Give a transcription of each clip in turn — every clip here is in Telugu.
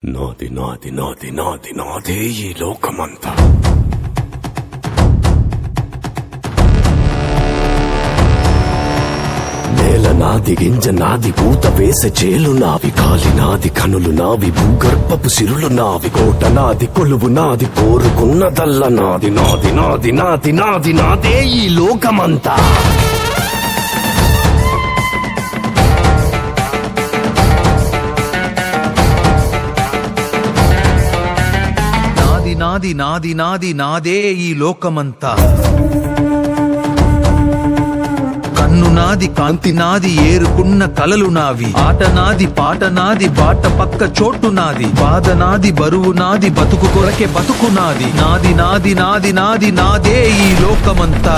నాది నాది నాది నాది నాదే ఈ లోకమంతా. నేల నాది, గింజ నాది, పూత వేసే చేలు నావి, కాలి నాది, కనులు నావి, భూగర్భపు సిరులు నావి, కోట నాది, కొలువు నాది, కోరుకున్నదల్ల నాది. నాది నాది నాది నాది నాదే ఈ లోకమంతా. నాది నాది నాది నాదే ఈ లోకమంతా. కన్ను నాది, కాంతి నాది, ఏరుకున్న కలలు నావి, ఆట నాది, పాట నాది, బాట పక్క చోటు నాది, బాధ నాది, బరువు నాది, బతుకు కొరకే బతుకు నాది. నాది నాది నాది నాది నాదే ఈ లోకమంతా.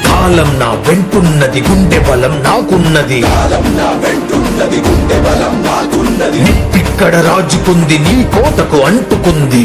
కాలం నా వెంటున్నది, గుండె బలం నాకున్నది. నిప్పిక్కడ రాజుకుంది, నీ కోటకు అంటుకుంది.